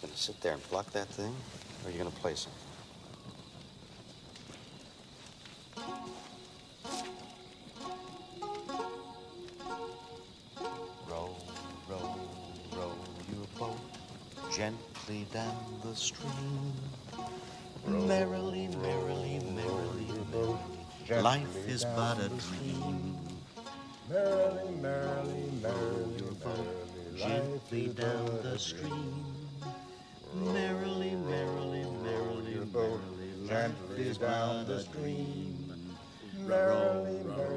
Gonna sit there and pluck that thing, or are you gonna play something? Row, row, row your boat gently down the stream. Merrily, merrily, merrily, merrily, life is but a dream. Merrily, merrily, Row your boat gently down the stream. Merrily, merrily, merrily, merrily, life is but a dream. merrily, merrily,